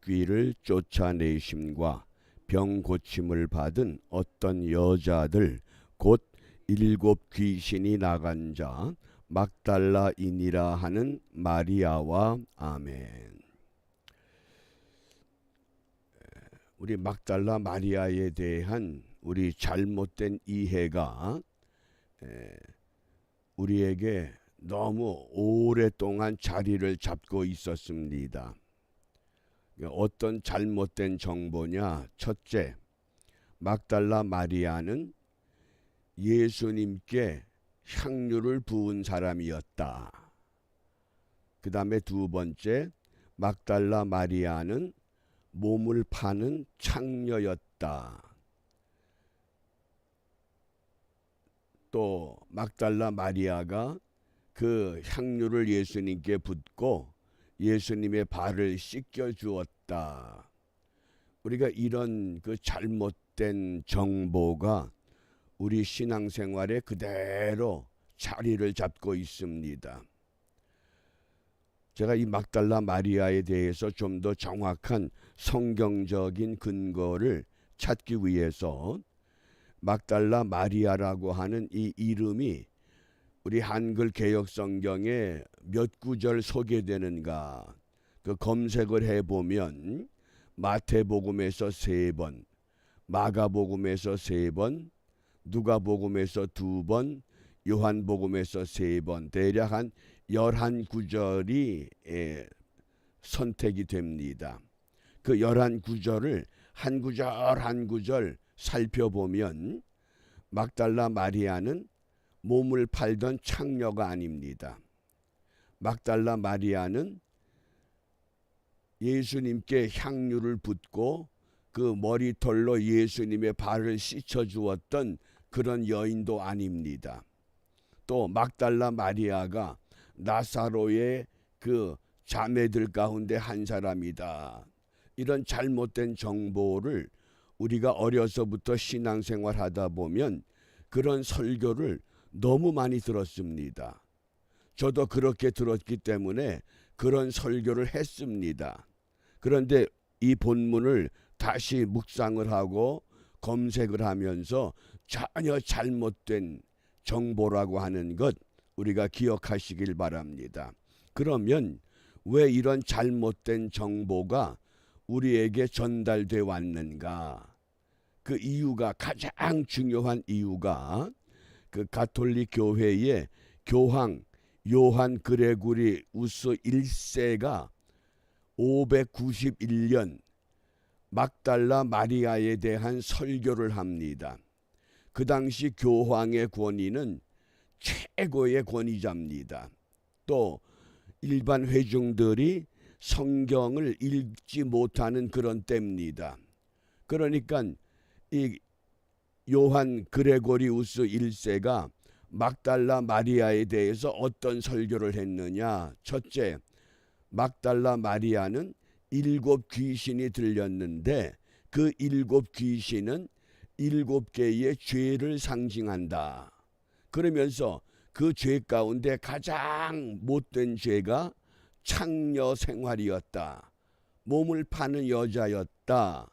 악귀를 쫓아내심과 병 고침을 받은 어떤 여자들 곧 7 귀신이 나간 자 막달라인이라 하는 마리아와 아멘. 우리 막달라 마리아에 대한 우리 잘못된 이해가 우리에게 너무 오랫동안 자리를 잡고 있었습니다. 어떤 잘못된 정보냐? 첫째, 막달라 마리아는 예수님께 향유를 부은 사람이었다. 그 다음에 두 번째, 막달라 마리아는 몸을 파는 창녀였다. 또 막달라 마리아가 그 향유를 예수님께 붓고 예수님의 발을 씻겨 주었다. 우리가 이런 그 잘못된 정보가 우리 신앙생활에 그대로 자리를 잡고 있습니다. 제가 이 막달라 마리아에 대해서 좀 더 정확한 성경적인 근거를 찾기 위해서 막달라 마리아라고 하는 이 이름이 우리 한글 개역 성경에 몇 구절 소개되는가 그 검색을 해보면 마태복음에서 3번, 마가복음에서 3번, 누가복음에서 2번, 요한복음에서 3번, 대략 한 11구절이 선택이 됩니다. 그 11구절을 한 구절 한 구절 살펴보면 막달라 마리아는 몸을 팔던 창녀가 아닙니다. 막달라 마리아는 예수님께 향유를 붓고 그 머리털로 예수님의 발을 씻어 주었던 그런 여인도 아닙니다. 또 막달라 마리아가 나사로의 그 자매들 가운데 한 사람이다. 이런 잘못된 정보를 우리가 어려서부터 신앙생활 하다 보면 그런 설교를 너무 많이 들었습니다. 저도 그렇게 들었기 때문에 그런 설교를 했습니다. 그런데 이 본문을 다시 묵상을 하고 검색을 하면서 전혀 잘못된 정보라고 하는 것 우리가 기억하시길 바랍니다. 그러면 왜 이런 잘못된 정보가 우리에게 전달돼 왔는가? 그 이유가, 가장 중요한 이유가 그 가톨릭 교회의 교황 요한 그레고리 우스 1세가 591년 막달라 마리아에 대한 설교를 합니다. 그 당시 교황의 권위는 최고의 권위자입니다. 또 일반 회중들이 성경을 읽지 못하는 그런 때입니다. 그러니까 이 요한 그레고리우스 1세가 막달라 마리아에 대해서 어떤 설교를 했느냐? 첫째, 막달라 마리아는 7 귀신이 들렸는데 그 7 귀신은 7개의 죄를 상징한다. 그러면서 그 죄 가운데 가장 못된 죄가 창녀 생활이었다. 몸을 파는 여자였다.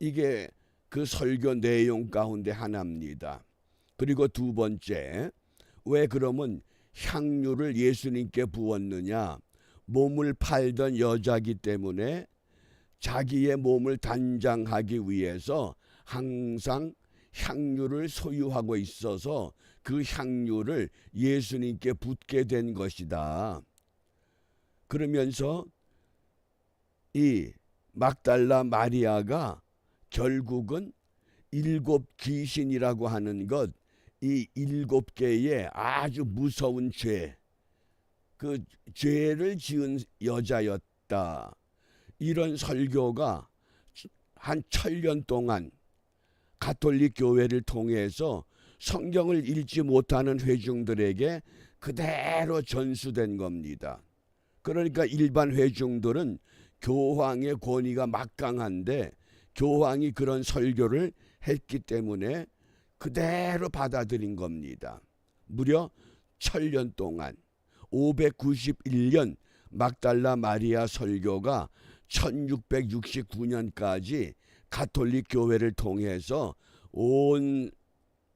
이게 그 설교 내용 가운데 하나입니다. 그리고 두 번째, 왜 그러면 향유를 예수님께 부었느냐? 몸을 팔던 여자기 때문에 자기의 몸을 단장하기 위해서 항상 향유를 소유하고 있어서 그 향유를 예수님께 붓게 된 것이다. 그러면서 이 막달라 마리아가 결국은 7 귀신이라고 하는 것, 이 7개의 아주 무서운 죄, 그 죄를 지은 여자였다. 이런 설교가 한 1000년 동안 가톨릭 교회를 통해서 성경을 읽지 못하는 회중들에게 그대로 전수된 겁니다. 그러니까 일반 회중들은 교황의 권위가 막강한데 교황이 그런 설교를 했기 때문에 그대로 받아들인 겁니다. 무려 1000년 동안 591년 막달라 마리아 설교가 1669년까지 가톨릭 교회를 통해서 온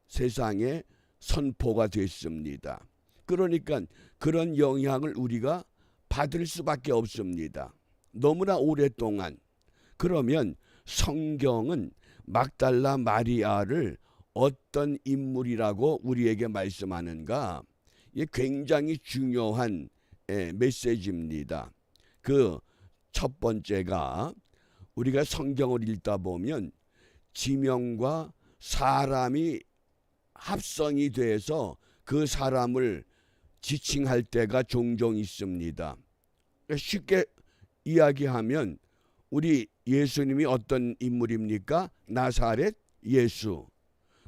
세상에 선포가 됐습니다. 그러니까 그런 영향을 우리가 받을 수밖에 없습니다. 너무나 오랫동안. 그러면 성경은 막달라 마리아를 어떤 인물이라고 우리에게 말씀하는가? 이게 굉장히 중요한 메시지입니다. 그 첫 번째가 우리가 성경을 읽다 보면 지명과 사람이 합성이 돼서 그 사람을 지칭할 때가 종종 있습니다. 쉽게 이야기하면 우리 예수님이 어떤 인물입니까? 나사렛 예수.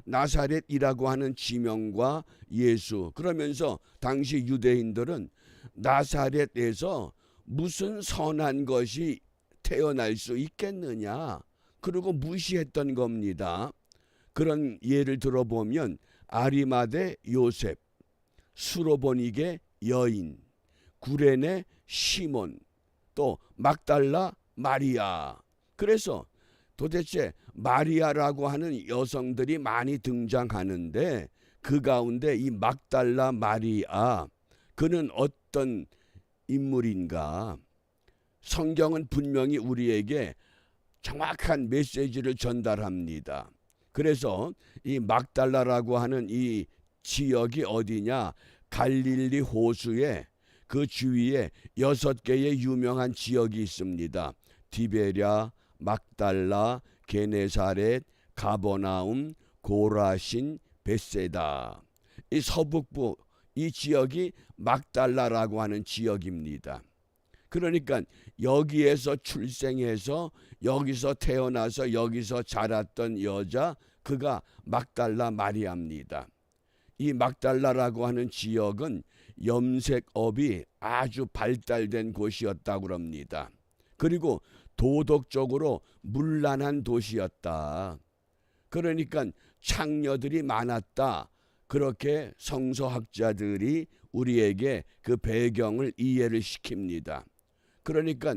나사렛이라고 하는 지명과 예수. 그러면서 당시 유대인들은 나사렛에서 무슨 선한 것이 태어날 수 있겠느냐. 그리고 무시했던 겁니다. 그런 예를 들어보면 아리마대 요셉, 수로보닉의 여인, 구레네 시몬, 또 막달라 마리아. 그래서 도대체 마리아라고 하는 여성들이 많이 등장하는데 그 가운데 이 막달라 마리아, 그는 어떤 인물인가? 성경은 분명히 우리에게 정확한 메시지를 전달합니다. 그래서 이 막달라라고 하는 이 지역이 어디냐? 갈릴리 호수에 그 주위에 6개의 유명한 지역이 있습니다. 디베랴, 막달라, 게네사렛, 가버나움, 고라신, 벳세다. 이 서북부 이 지역이 막달라라고 하는 지역입니다. 그러니까 여기에서 출생해서 여기서 태어나서 여기서 자랐던 여자, 그가 막달라 마리아입니다. 이 막달라라고 하는 지역은 염색업이 아주 발달된 곳이었다고 합니다. 그리고 도덕적으로 문란한 도시였다. 그러니까 창녀들이 많았다. 그렇게 성서학자들이 우리에게 그 배경을 이해를 시킵니다. 그러니까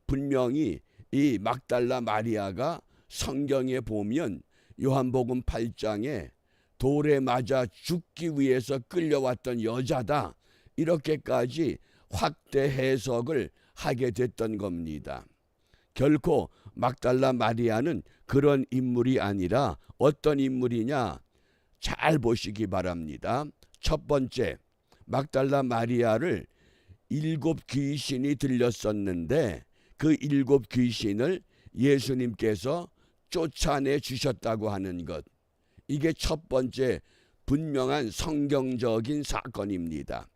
분명히 이 막달라 마리아가 성경에 보면 요한복음 8장에 돌에 맞아 죽기 위해서 끌려왔던 여자다. 이렇게까지 확대 해석을 하게 됐던 겁니다. 결코 막달라 마리아는 그런 인물이 아니라 어떤 인물이냐? 잘 보시기 바랍니다. 첫 번째, 막달라 마리아를 7 귀신이 들렸었는데 그 7 귀신을 예수님께서 쫓아내 주셨다고 하는 것. 이게 첫 번째 분명한 성경적인 사건입니다.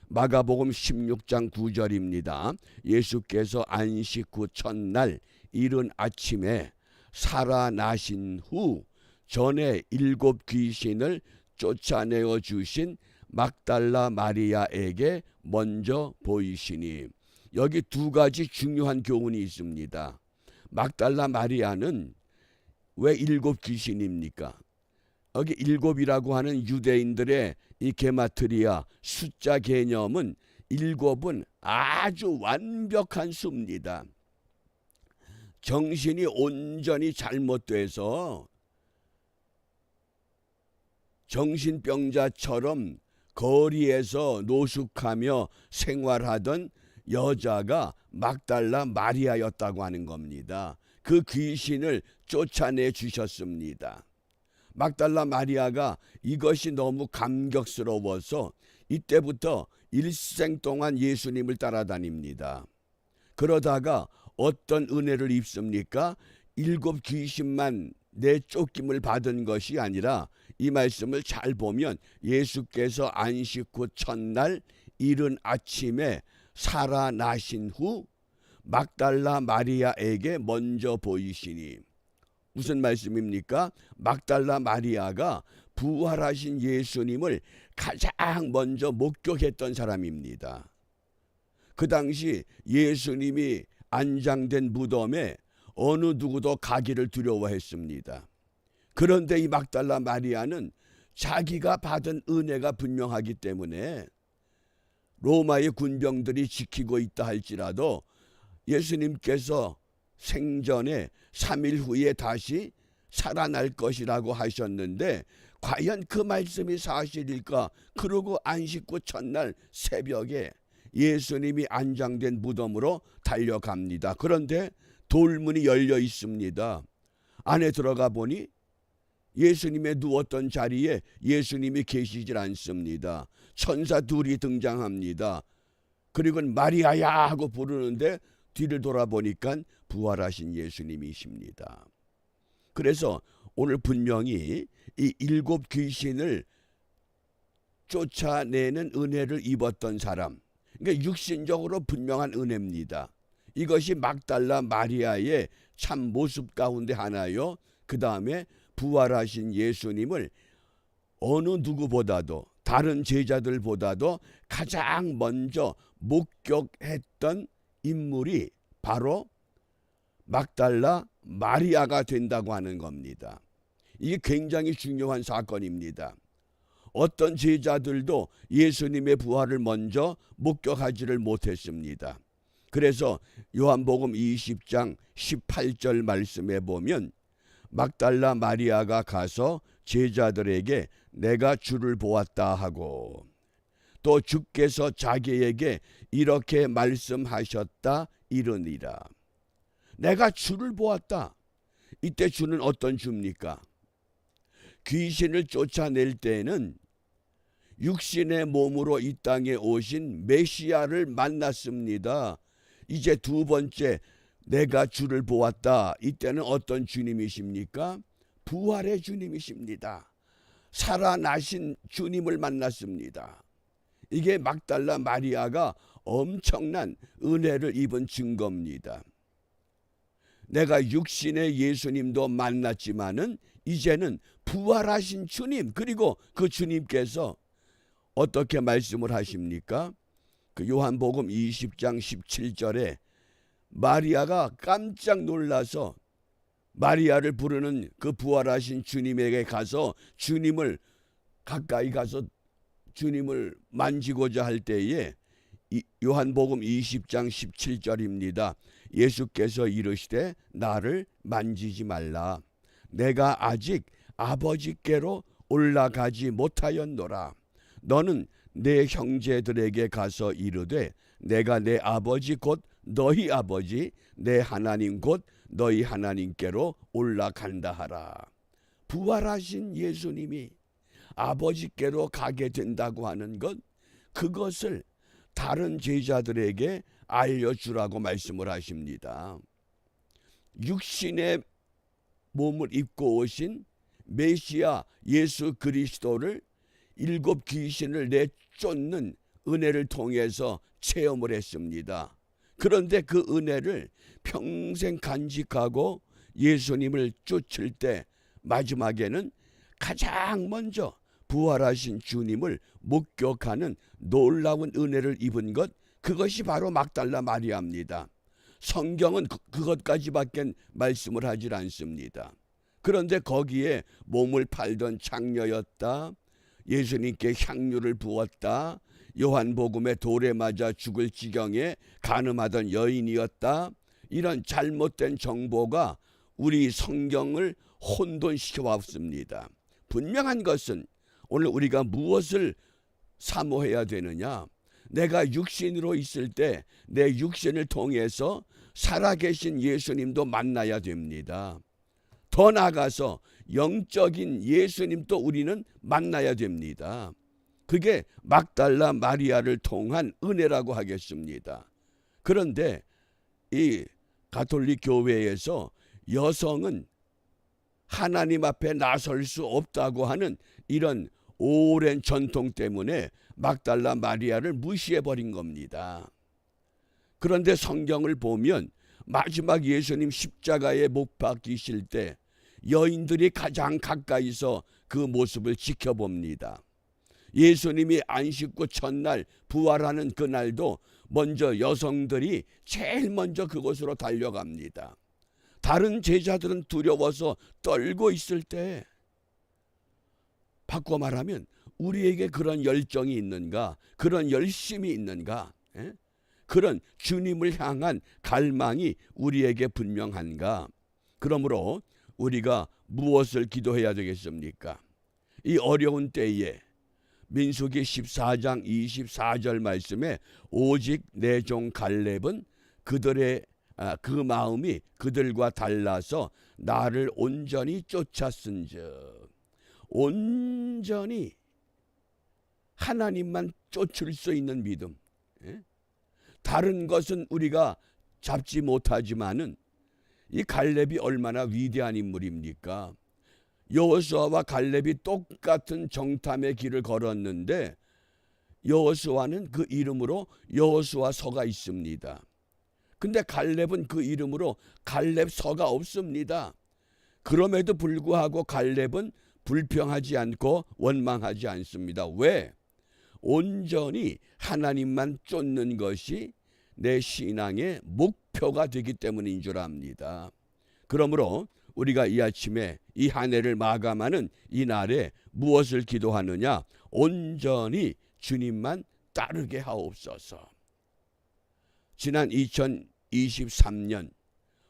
마가복음 16장 9절입니다. 예수께서 안식 후 첫날 이른 아침에 살아나신 후 전에 7 귀신을 쫓아내어 주신 막달라 마리아에게 먼저 보이시니. 여기 두 가지 중요한 교훈이 있습니다. 막달라 마리아는 왜 7 귀신입니까? 여기 7이라고 하는 유대인들의 이 게마트리아 숫자 개념은 7은 아주 완벽한 수입니다. 정신이 온전히 잘못돼서 정신병자처럼 거리에서 노숙하며 생활하던 여자가 막달라 마리아였다고 하는 겁니다. 그 귀신을 쫓아내 주셨습니다. 막달라 마리아가 이것이 너무 감격스러워서 이때부터 일생 동안 예수님을 따라다닙니다. 그러다가 어떤 은혜를 입습니까? 7 귀신만 내쫓김을 받은 것이 아니라 이 말씀을 잘 보면 예수께서 안식 후 첫날 이른 아침에 살아나신 후 막달라 마리아에게 먼저 보이시니. 무슨 말씀입니까? 막달라 마리아가 부활하신 예수님을 가장 먼저 목격했던 사람입니다. 그 당시 예수님이 안장된 무덤에 어느 누구도 가기를 두려워했습니다. 그런데 이 막달라 마리아는 자기가 받은 은혜가 분명하기 때문에 로마의 군병들이 지키고 있다 할지라도 예수님께서 생전에 3일 후에 다시 살아날 것이라고 하셨는데 과연 그 말씀이 사실일까? 그러고 안식구 첫날 새벽에 예수님이 안장된 무덤으로 달려갑니다. 그런데 돌문이 열려 있습니다. 안에 들어가 보니 예수님의 누웠던 자리에 예수님이 계시질 않습니다. 천사 둘이 등장합니다. 그리고 마리아야 하고 부르는데 뒤를 돌아보니까 부활하신 예수님이십니다. 그래서 오늘 분명히 이 7 귀신을 쫓아내는 은혜를 입었던 사람, 그러니까 육신적으로 분명한 은혜입니다. 이것이 막달라 마리아의 참 모습 가운데 하나요. 그 다음에 부활하신 예수님을 어느 누구보다도 다른 제자들보다도 가장 먼저 목격했던 인물이 바로 막달라 마리아가 된다고 하는 겁니다. 이게 굉장히 중요한 사건입니다. 어떤 제자들도 예수님의 부활을 먼저 목격하지를 못했습니다. 그래서 요한복음 20장 18절 말씀에 보면 막달라 마리아가 가서 제자들에게 내가 주를 보았다 하고 또 주께서 자기에게 이렇게 말씀하셨다 이르니라. 내가 주를 보았다. 이때 주는 어떤 주입니까? 귀신을 쫓아낼 때는 육신의 몸으로 이 땅에 오신 메시아를 만났습니다. 이제 두 번째 내가 주를 보았다. 이때는 어떤 주님이십니까? 부활의 주님이십니다. 살아나신 주님을 만났습니다. 이게 막달라 마리아가 엄청난 은혜를 입은 증거입니다. 내가 육신의 예수님도 만났지만은 이제는 부활하신 주님, 그리고 그 주님께서 어떻게 말씀을 하십니까? 그 요한복음 20장 17절에 마리아가 깜짝 놀라서 마리아를 부르는 그 부활하신 주님에게 가서 주님을 가까이 가서 주님을 만지고자 할 때에 요한복음 20장 17절입니다. 예수께서 이르시되 나를 만지지 말라. 내가 아직 아버지께로 올라가지 못하였노라. 너는 내 형제들에게 가서 이르되 내가 내 아버지 곧 너희 아버지 내 하나님 곧 너희 하나님께로 올라간다 하라. 부활하신 예수님이 아버지께로 가게 된다고 하는 것, 그것을 다른 제자들에게 알려주라고 말씀을 하십니다. 육신의 몸을 입고 오신 메시아 예수 그리스도를 7 귀신을 내쫓는 은혜를 통해서 체험을 했습니다. 그런데 그 은혜를 평생 간직하고 예수님을 쫓을 때 마지막에는 가장 먼저 부활하신 주님을 목격하는 놀라운 은혜를 입은 것, 그것이 바로 막달라 마리아입니다. 성경은 그것까지밖에 말씀을 하질 않습니다. 그런데 거기에 몸을 팔던 창녀였다, 예수님께 향유를 부었다, 요한복음에 돌에 맞아 죽을 지경에 간음하던 여인이었다, 이런 잘못된 정보가 우리 성경을 혼돈시켜 왔습니다. 분명한 것은 오늘 우리가 무엇을 사모해야 되느냐? 내가 육신으로 있을 때 내 육신을 통해서 살아계신 예수님도 만나야 됩니다. 더 나아가서 영적인 예수님도 우리는 만나야 됩니다. 그게 막달라 마리아를 통한 은혜라고 하겠습니다. 그런데 이 가톨릭 교회에서 여성은 하나님 앞에 나설 수 없다고 하는 이런 오랜 전통 때문에 막달라 마리아를 무시해버린 겁니다. 그런데 성경을 보면 마지막 예수님 십자가에 못 박히실 때 여인들이 가장 가까이서 그 모습을 지켜봅니다. 예수님이 안식구 첫날 부활하는 그날도 먼저 여성들이 제일 먼저 그곳으로 달려갑니다. 다른 제자들은 두려워서 떨고 있을 때, 바꿔 말하면 우리에게 그런 열정이 있는가, 그런 열심이 있는가, 그런 주님을 향한 갈망이 우리에게 분명한가? 그러므로 우리가 무엇을 기도해야 되겠습니까? 이 어려운 때에 민수기 14장 24절 말씀에 오직 내 종 갈렙은 그들의 그 마음이 그들과 달라서 나를 온전히 쫓았은즉, 온전히 하나님만 쫓을 수 있는 믿음. 다른 것은 우리가 잡지 못하지만은 이 갈렙이 얼마나 위대한 인물입니까? 여호수아와 갈렙이 똑같은 정탐의 길을 걸었는데 여호수아는 그 이름으로 여호수아서가 있습니다. 근데 갈렙은 그 이름으로 갈렙서가 없습니다. 그럼에도 불구하고 갈렙은 불평하지 않고 원망하지 않습니다. 왜? 온전히 하나님만 쫓는 것이 내 신앙의 목표가 되기 때문인 줄 압니다. 그러므로 우리가 이 아침에 이 한 해를 마감하는 이 날에 무엇을 기도하느냐? 온전히 주님만 따르게 하옵소서. 지난 2023년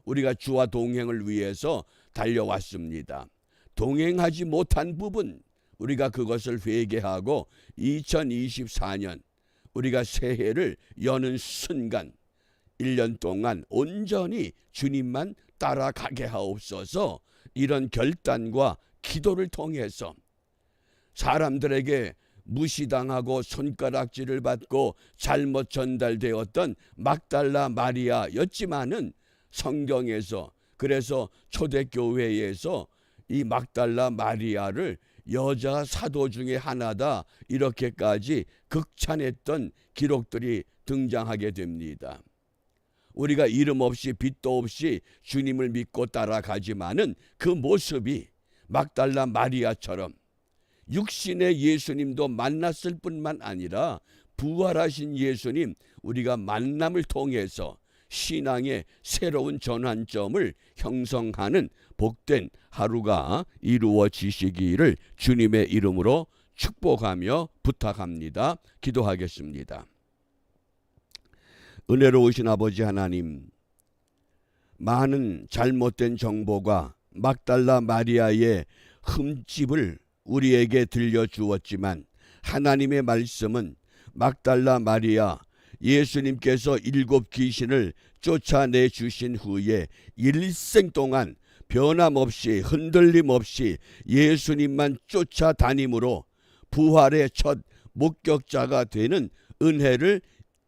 우리가 주와 동행을 위해서 달려왔습니다. 동행하지 못한 부분 우리가 그것을 회개하고 2024년 우리가 새해를 여는 순간 1년 동안 온전히 주님만 따라가게 하옵소서. 이런 결단과 기도를 통해서 사람들에게 무시당하고 손가락질을 받고 잘못 전달되었던 막달라 마리아였지만은 성경에서, 그래서 초대교회에서 이 막달라 마리아를 여자 사도 중에 하나다 이렇게까지 극찬했던 기록들이 등장하게 됩니다. 우리가 이름 없이 빛도 없이 주님을 믿고 따라가지만은 그 모습이 막달라 마리아처럼 육신의 예수님도 만났을 뿐만 아니라 부활하신 예수님 우리가 만남을 통해서 신앙의 새로운 전환점을 형성하는 복된 하루가 이루어지시기를 주님의 이름으로 축복하며 부탁합니다. 기도하겠습니다. 은혜로우신 아버지 하나님, 많은 잘못된 정보가 막달라 마리아의 흠집을 우리에게 들려주었지만 하나님의 말씀은 막달라 마리아, 예수님께서 7 귀신을 쫓아내 주신 후에 일생 동안 변함없이 흔들림 없이 예수님만 쫓아다님으로 부활의 첫 목격자가 되는 은혜를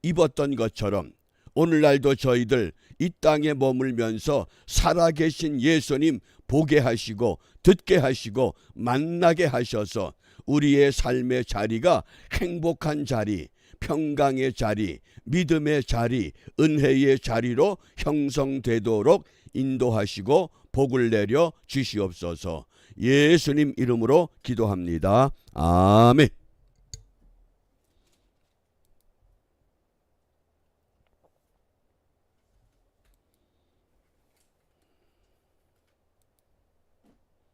입었던 것처럼 오늘날도 저희들 이 땅에 머물면서 살아계신 예수님 보게 하시고 듣게 하시고 만나게 하셔서 우리의 삶의 자리가 행복한 자리, 평강의 자리, 믿음의 자리, 은혜의 자리로 형성되도록 인도하시고 복을 내려 주시옵소서. 예수님 이름으로 기도합니다. 아멘.